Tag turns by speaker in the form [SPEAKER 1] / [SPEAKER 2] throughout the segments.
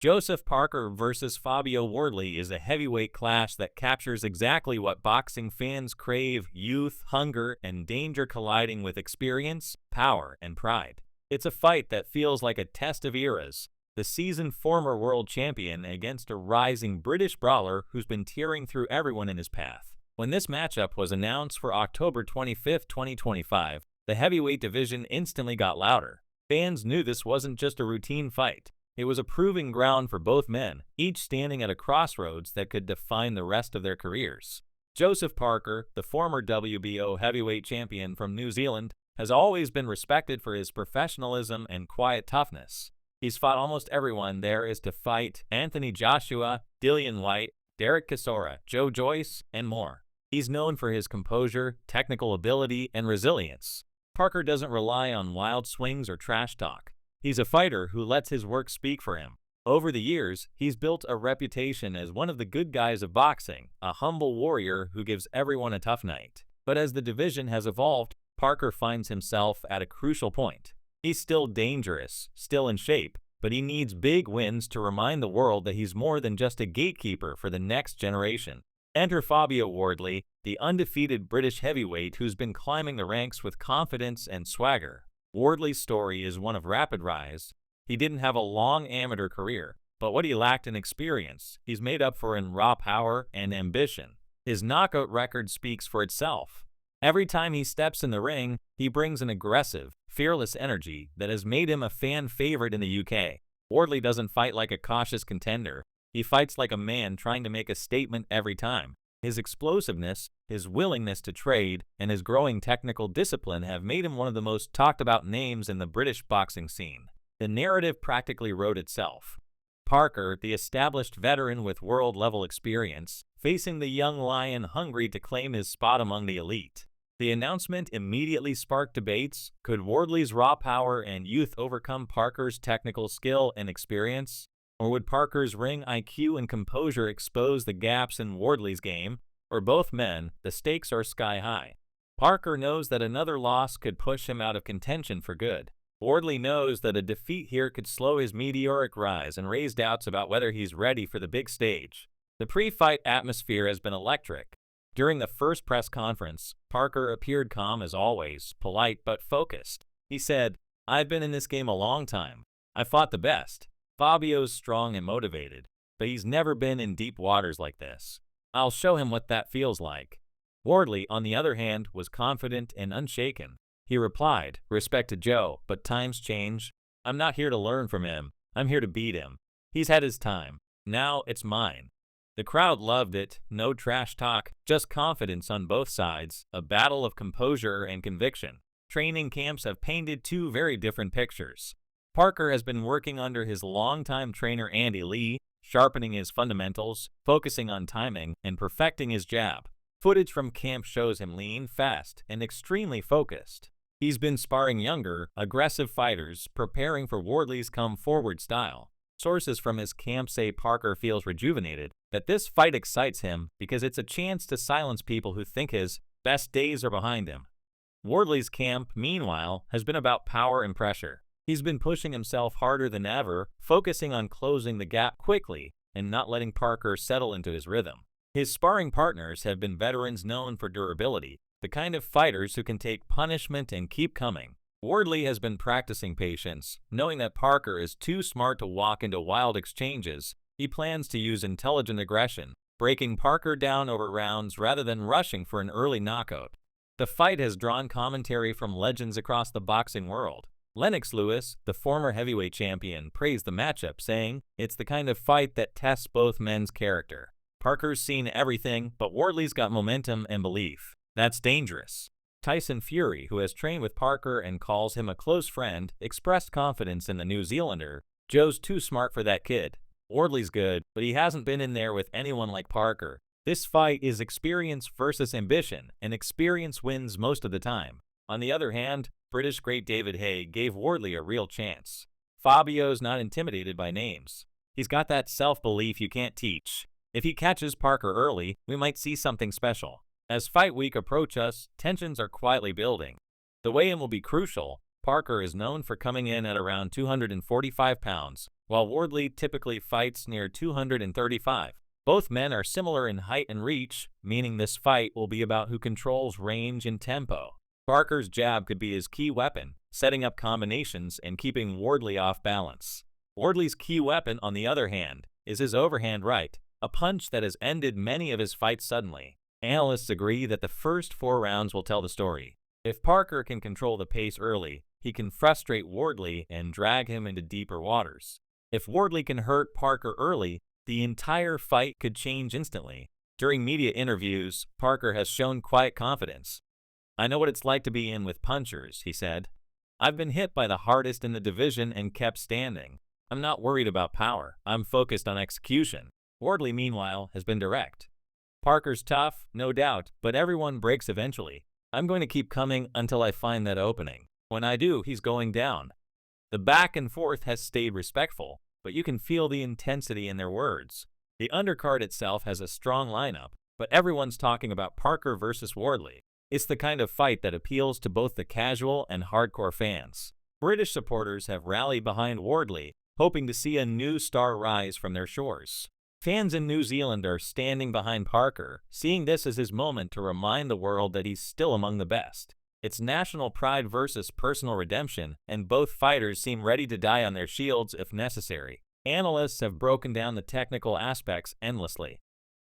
[SPEAKER 1] Joseph Parker vs. Fabio Wardley is a heavyweight clash that captures exactly what boxing fans crave: youth, hunger, and danger colliding with experience, power, and pride. It's a fight that feels like a test of eras. The seasoned former world champion against a rising British brawler who's been tearing through everyone in his path. When this matchup was announced for October 25, 2025, the heavyweight division instantly got louder. Fans knew this wasn't just a routine fight. It was a proving ground for both men, each standing at a crossroads that could define the rest of their careers. Joseph Parker, the former WBO heavyweight champion from New Zealand, has always been respected for his professionalism and quiet toughness. He's fought almost everyone there is to fight: Anthony Joshua, Dillian White, Derek Chisora, Joe Joyce, and more. He's known for his composure, technical ability, and resilience. Parker doesn't rely on wild swings or trash talk. He's a fighter who lets his work speak for him. Over the years, he's built a reputation as one of the good guys of boxing, a humble warrior who gives everyone a tough night. But as the division has evolved, Parker finds himself at a crucial point. He's still dangerous, still in shape, but he needs big wins to remind the world that he's more than just a gatekeeper for the next generation. Enter Fabio Wardley, the undefeated British heavyweight who's been climbing the ranks with confidence and swagger. Wardley's story is one of rapid rise. He didn't have a long amateur career, but what he lacked in experience, he's made up for in raw power and ambition. His knockout record speaks for itself. Every time he steps in the ring, he brings an aggressive, fearless energy that has made him a fan favorite in the UK. Wardley doesn't fight like a cautious contender. He fights like a man trying to make a statement every time. His explosiveness, his willingness to trade, and his growing technical discipline have made him one of the most talked about names in the British boxing scene. The narrative practically wrote itself. Parker, the established veteran with world-level experience, facing the young lion hungry to claim his spot among the elite. The announcement immediately sparked debates. Could Wardley's raw power and youth overcome Parker's technical skill and experience? Or would Parker's ring IQ and composure expose the gaps in Wardley's game? For both men, the stakes are sky high. Parker knows that another loss could push him out of contention for good. Wardley knows that a defeat here could slow his meteoric rise and raise doubts about whether he's ready for the big stage. The pre-fight atmosphere has been electric. During the first press conference, Parker appeared calm as always, polite but focused. He said, "I've been in this game a long time. I fought the best. Fabio's strong and motivated, but he's never been in deep waters like this. I'll show him what that feels like." Wardley, on the other hand, was confident and unshaken. He replied, "Respect to Joe, but times change. I'm not here to learn from him. I'm here to beat him. He's had his time. Now it's mine." The crowd loved it. No trash talk, just confidence on both sides, a battle of composure and conviction. Training camps have painted two very different pictures. Parker has been working under his longtime trainer Andy Lee, sharpening his fundamentals, focusing on timing, and perfecting his jab. Footage from camp shows him lean, fast, and extremely focused. He's been sparring younger, aggressive fighters, preparing for Wardley's come-forward style. Sources from his camp say Parker feels rejuvenated, that this fight excites him because it's a chance to silence people who think his best days are behind him. Wardley's camp, meanwhile, has been about power and pressure. He's been pushing himself harder than ever, focusing on closing the gap quickly and not letting Parker settle into his rhythm. His sparring partners have been veterans known for durability, the kind of fighters who can take punishment and keep coming. Wardley has been practicing patience, knowing that Parker is too smart to walk into wild exchanges. He plans to use intelligent aggression, breaking Parker down over rounds rather than rushing for an early knockout. The fight has drawn commentary from legends across the boxing world. Lennox Lewis, the former heavyweight champion, praised the matchup, saying, "It's the kind of fight that tests both men's character. Parker's seen everything, but Wardley's got momentum and belief. That's dangerous." Tyson Fury, who has trained with Parker and calls him a close friend, expressed confidence in the New Zealander. "Joe's too smart for that kid. Wardley's good, but he hasn't been in there with anyone like Parker. This fight is experience versus ambition, and experience wins most of the time." On the other hand, British great David Haye gave Wardley a real chance. "Fabio's not intimidated by names. He's got that self-belief you can't teach. If he catches Parker early, we might see something special." As fight week approaches, tensions are quietly building. The weigh-in will be crucial. Parker is known for coming in at around 245 pounds, while Wardley typically fights near 235. Both men are similar in height and reach, meaning this fight will be about who controls range and tempo. Parker's jab could be his key weapon, setting up combinations and keeping Wardley off balance. Wardley's key weapon, on the other hand, is his overhand right, a punch that has ended many of his fights suddenly. Analysts agree that the first 4 rounds will tell the story. If Parker can control the pace early, he can frustrate Wardley and drag him into deeper waters. If Wardley can hurt Parker early, the entire fight could change instantly. During media interviews, Parker has shown quiet confidence. "I know what it's like to be in with punchers," he said. "I've been hit by the hardest in the division and kept standing. I'm not worried about power. I'm focused on execution." Wardley, meanwhile, has been direct. "Parker's tough, no doubt, but everyone breaks eventually. I'm going to keep coming until I find that opening. When I do, he's going down." The back and forth has stayed respectful, but you can feel the intensity in their words. The undercard itself has a strong lineup, but everyone's talking about Parker versus Wardley. It's the kind of fight that appeals to both the casual and hardcore fans. British supporters have rallied behind Wardley, hoping to see a new star rise from their shores. Fans in New Zealand are standing behind Parker, seeing this as his moment to remind the world that he's still among the best. It's national pride versus personal redemption, and both fighters seem ready to die on their shields if necessary. Analysts have broken down the technical aspects endlessly.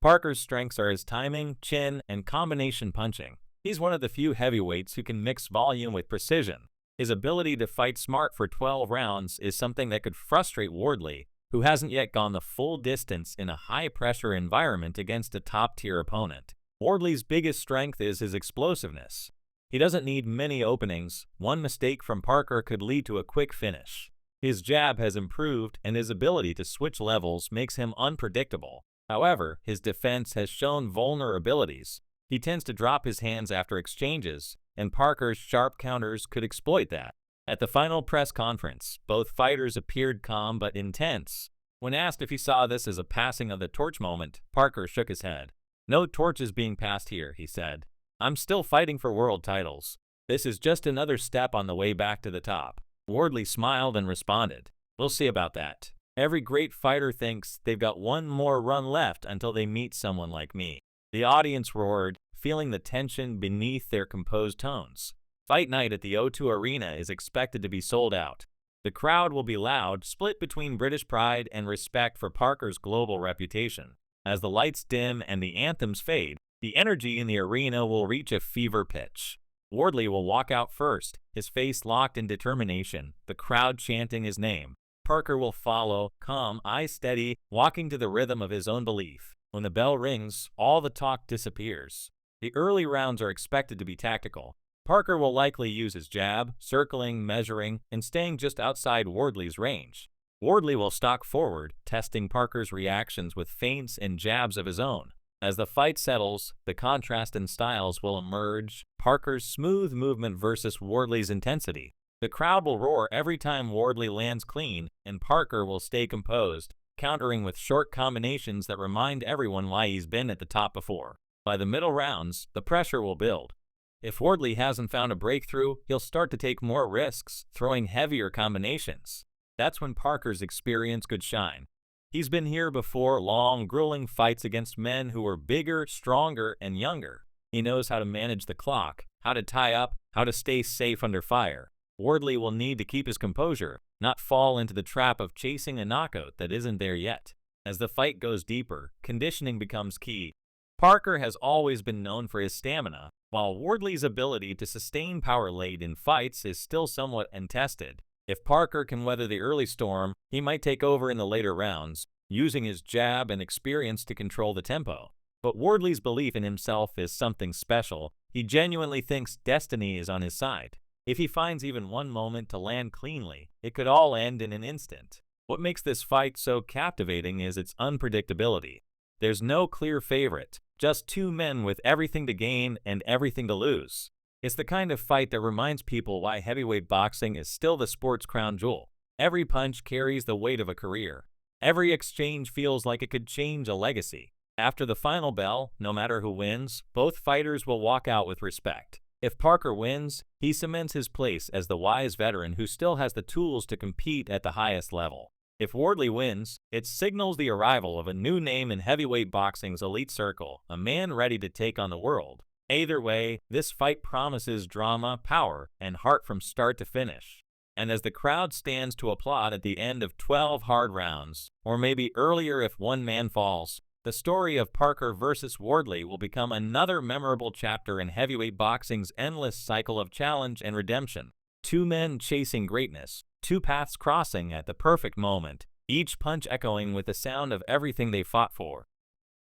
[SPEAKER 1] Parker's strengths are his timing, chin, and combination punching. He's one of the few heavyweights who can mix volume with precision. His ability to fight smart for 12 rounds is something that could frustrate Wardley, who hasn't yet gone the full distance in a high-pressure environment against a top-tier opponent. Wardley's biggest strength is his explosiveness. He doesn't need many openings. One mistake from Parker could lead to a quick finish. His jab has improved, and his ability to switch levels makes him unpredictable. However, his defense has shown vulnerabilities. He tends to drop his hands after exchanges, and Parker's sharp counters could exploit that. At the final press conference, both fighters appeared calm but intense. When asked if he saw this as a passing of the torch moment, Parker shook his head. "No torch is being passed here," he said. "I'm still fighting for world titles. This is just another step on the way back to the top." Wardley smiled and responded, "We'll see about that. Every great fighter thinks they've got one more run left until they meet someone like me." The audience roared, feeling the tension beneath their composed tones. Fight night at the O2 Arena is expected to be sold out. The crowd will be loud, split between British pride and respect for Parker's global reputation. As the lights dim and the anthems fade, the energy in the arena will reach a fever pitch. Wardley will walk out first, his face locked in determination, the crowd chanting his name. Parker will follow, calm, eyes steady, walking to the rhythm of his own belief. When the bell rings, all the talk disappears. The early rounds are expected to be tactical. Parker will likely use his jab, circling, measuring, and staying just outside Wardley's range. Wardley will stalk forward, testing Parker's reactions with feints and jabs of his own. As the fight settles, the contrast in styles will emerge, Parker's smooth movement versus Wardley's intensity. The crowd will roar every time Wardley lands clean, and Parker will stay composed, countering with short combinations that remind everyone why he's been at the top before. By the middle rounds, the pressure will build. If Wardley hasn't found a breakthrough, he'll start to take more risks, throwing heavier combinations. That's when Parker's experience could shine. He's been here before, long, grueling fights against men who were bigger, stronger, and younger. He knows how to manage the clock, how to tie up, how to stay safe under fire. Wardley will need to keep his composure, not fall into the trap of chasing a knockout that isn't there yet. As the fight goes deeper, conditioning becomes key. Parker has always been known for his stamina, while Wardley's ability to sustain power late in fights is still somewhat untested. If Parker can weather the early storm, he might take over in the later rounds, using his jab and experience to control the tempo. But Wardley's belief in himself is something special. He genuinely thinks destiny is on his side. If he finds even one moment to land cleanly, it could all end in an instant. What makes this fight so captivating is its unpredictability. There's no clear favorite, just two men with everything to gain and everything to lose. It's the kind of fight that reminds people why heavyweight boxing is still the sport's crown jewel. Every punch carries the weight of a career. Every exchange feels like it could change a legacy. After the final bell, no matter who wins, both fighters will walk out with respect. If Parker wins, he cements his place as the wise veteran who still has the tools to compete at the highest level. If Wardley wins, it signals the arrival of a new name in heavyweight boxing's elite circle, a man ready to take on the world. Either way, this fight promises drama, power, and heart from start to finish. And as the crowd stands to applaud at the end of 12 hard rounds, or maybe earlier if one man falls, the story of Parker versus Wardley will become another memorable chapter in heavyweight boxing's endless cycle of challenge and redemption. Two men chasing greatness, two paths crossing at the perfect moment, each punch echoing with the sound of everything they fought for.